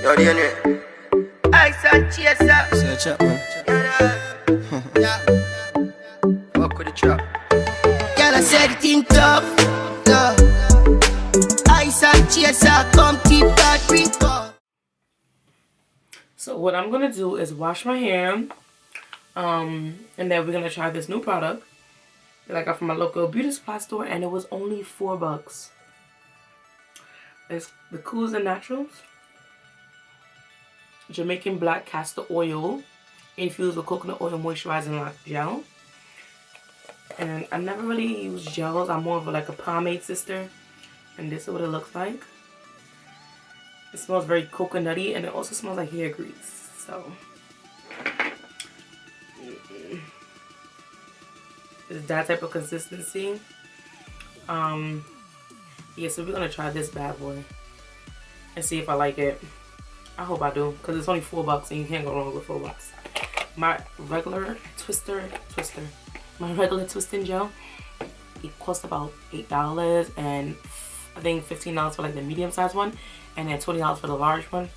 Yo, DIDNT. Ice and chaser. Search up, man. Yeah. Fuck with the trap. Girl, I said it in tough. Ice and chaser, come keep that record. So what I'm gonna do is wash my hair, and then we're gonna try this new product that I got from my local beauty supply store, and it was only $4. It's the Kuza Naturals Jamaican Black Castor Oil infused with coconut oil moisturizing lock gel. And I never really use gels. I'm more of like a pomade sister, and this is what it looks like. It smells very coconutty, and it also smells like hair grease. So it's that type of consistency. Yeah, so we're gonna try this bad boy and see if I like it. I hope I do, because it's only $4 and you can't go wrong with $4. My regular my regular twisting gel, it costs about $8, and I think $15 for like the medium size one, and then $20 for the large one.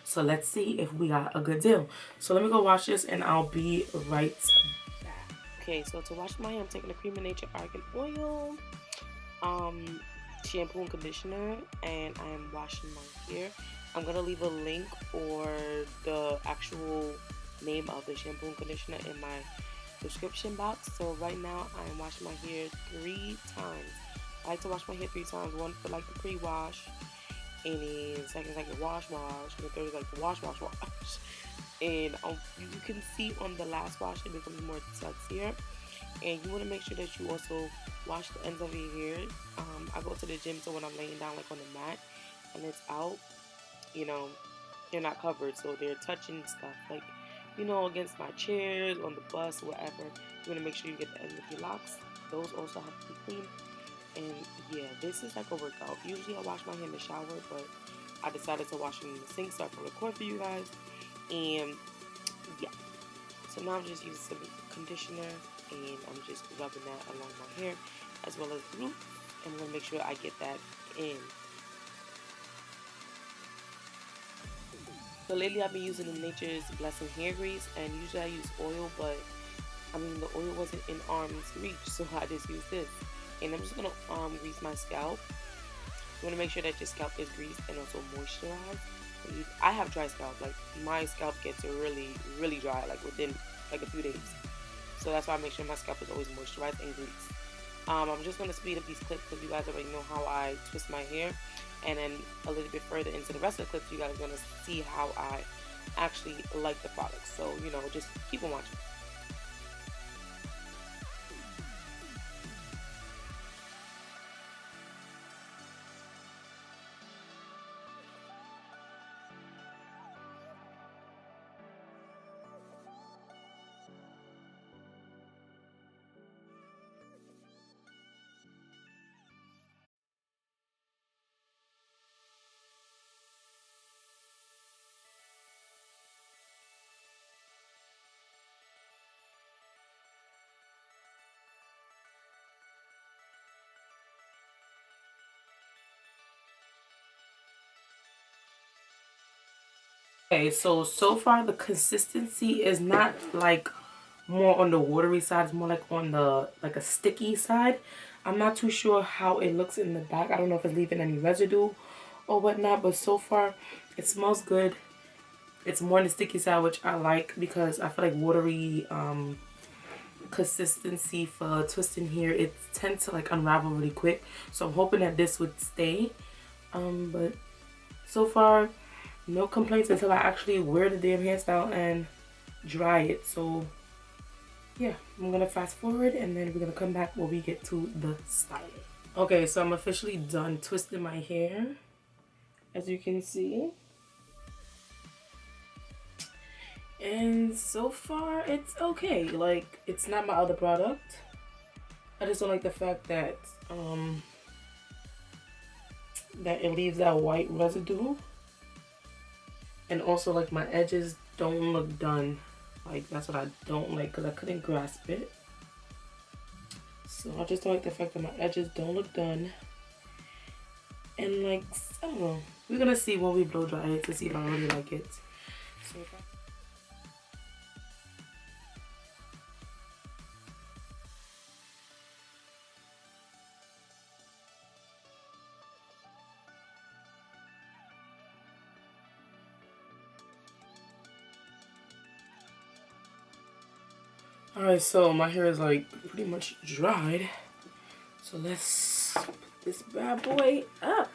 So let's see if we got a good deal. So let me go wash this and I'll be right back. Okay, so to wash my hair, I'm taking the CREME Nature Argan Oil, shampoo and conditioner, and I am washing my hair. I'm gonna leave a link or the actual name of the shampoo and conditioner in my description box. So right now I'm washing my hair 3 times. I like to wash my hair 3 times. One for like the pre-wash, and then second is like the wash, and the third is like the wash. And you can see on the last wash it becomes more sexier. And you want to make sure that you also wash the ends of your hair. I go to the gym, so when I'm laying down like on the mat and it's out, you know, they're not covered, so they're touching stuff like, you know, against my chairs, on the bus, whatever. You want to make sure you get the ends of your locks. Those also have to be clean. And yeah, this is like a workout. Usually I wash my hair in the shower, but I decided to wash it in the sink so I can record for you guys. And yeah, so now I'm just using some conditioner, and I'm just rubbing that along my hair as well as the root. I'm going to make sure I get that in. So lately I've been using the Nature's Blessing hair grease, and usually I use oil, but I mean the oil wasn't in arm's reach, so I just used this. And I'm just gonna grease my scalp. You want to make sure that your scalp is greased and also moisturized. I have dry scalp, like my scalp gets really dry like within like a few days. So that's why I make sure my scalp is always moisturized and greased. I'm just gonna speed up these clips because you guys already know how I twist my hair. And then a little bit further into the rest of the clips, you guys are going to see how I actually like the product. So, you know, just keep on watching. Okay, so far the consistency is not like more on the watery side. It's more like on the like a sticky side. I'm not too sure how it looks in the back. I don't know if it's leaving any residue or whatnot, but so far it smells good. It's more on the sticky side, which I like because I feel like watery consistency for twisting hair, it tends to like unravel really quick. So I'm hoping that this would stay. But so far no complaints until I actually wear the damn hairstyle and dry it. So yeah, I'm gonna fast forward and then we're gonna come back when we get to the styling. Okay, so I'm officially done twisting my hair, as you can see. And so far it's okay. Like, it's not my other product. I just don't like the fact that that it leaves that white residue. And also, like, my edges don't look done. Like, that's what I don't like because I couldn't grasp it. So I just don't like the fact that my edges don't look done. And like, I don't know. We're gonna see when we blow dry it to see if I really like it. So alright, so my hair is like pretty much dried. So let's put this bad boy up.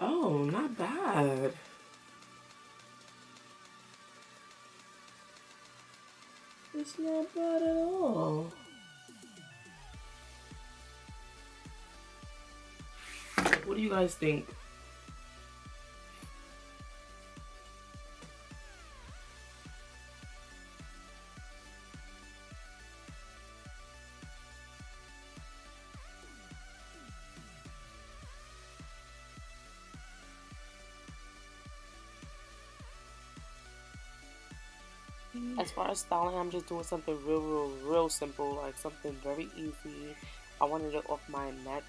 Oh, not bad. It's not bad at all. What do you guys think? As far as styling, I'm just doing something real simple, like something very easy. I wanted it off my neck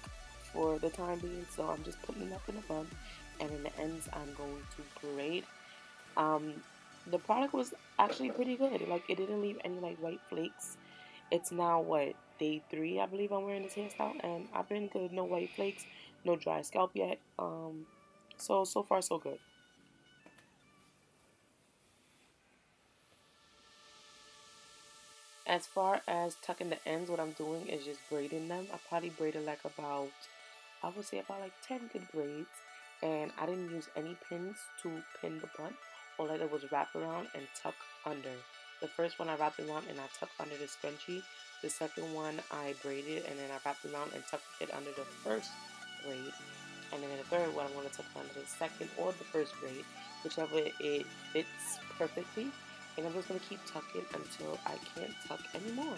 for the time being, so I'm just putting it up in a bun, and in the ends, I'm going to braid. Um, the product was actually pretty good. Like, it didn't leave any like white flakes. It's now what, day 3, I believe I'm wearing this hairstyle, and I've been good. No white flakes, no dry scalp yet. So far so good. As far as tucking the ends, what I'm doing is just braiding them. I probably braided like about, I would say about like 10 good braids. And I didn't use any pins to pin the bun. All I did was wrap around and tuck under. The first one I wrapped around and I tucked under the scrunchie. The second one I braided and then I wrapped around and tucked it under the first braid. And then the third one I want to tuck under the second or the first braid, whichever it fits perfectly. And I'm just going to keep tucking until I can't tuck anymore.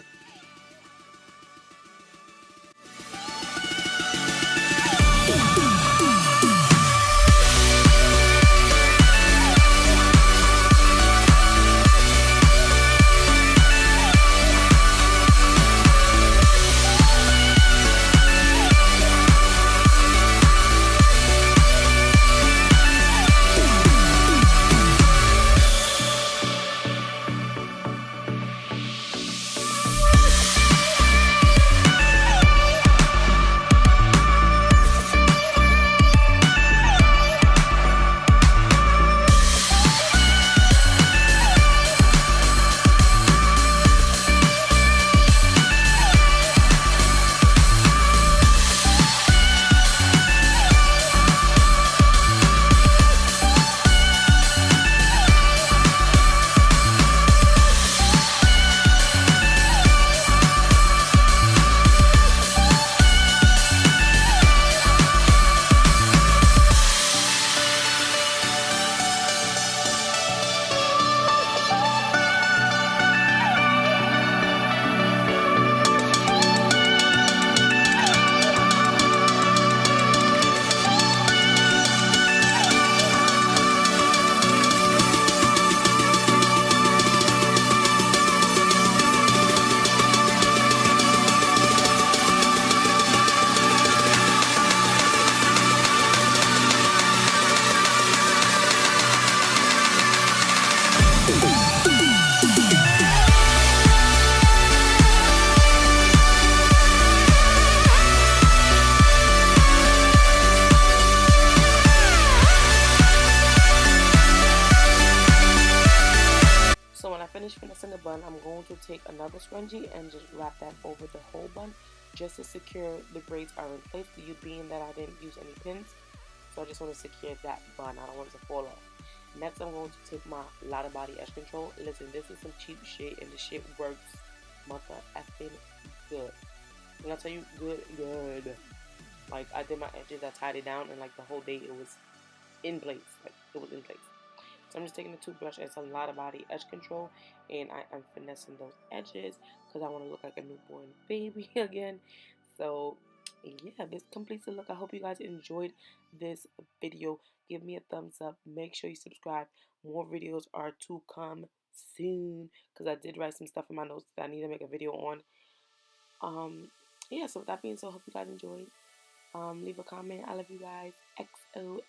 So when I finish finishing the bun, I'm going to take another scrunchie and just wrap that over the whole bun just to secure the braids are in place. You being that I didn't use any pins, so I just want to secure that bun. I don't want it to fall off. Next, I'm going to take my Lotta Body Edge Control. Listen, this is some cheap shit, and the shit works mother effing good. When I tell you good. Like, I did my edges, I tied it down, and like the whole day it was in place. Like, it was in place. So I'm just taking the toothbrush and some Lotta Body Edge Control, and I am finessing those edges because I want to look like a newborn baby again. So yeah, this completes the look. I hope you guys enjoyed this video. Give me a thumbs up. Make sure you subscribe. More videos are to come soon because I did write some stuff in my notes that I need to make a video on. yeah, so with that being said, hope you guys enjoyed. Leave a comment. I love you guys. XOXO.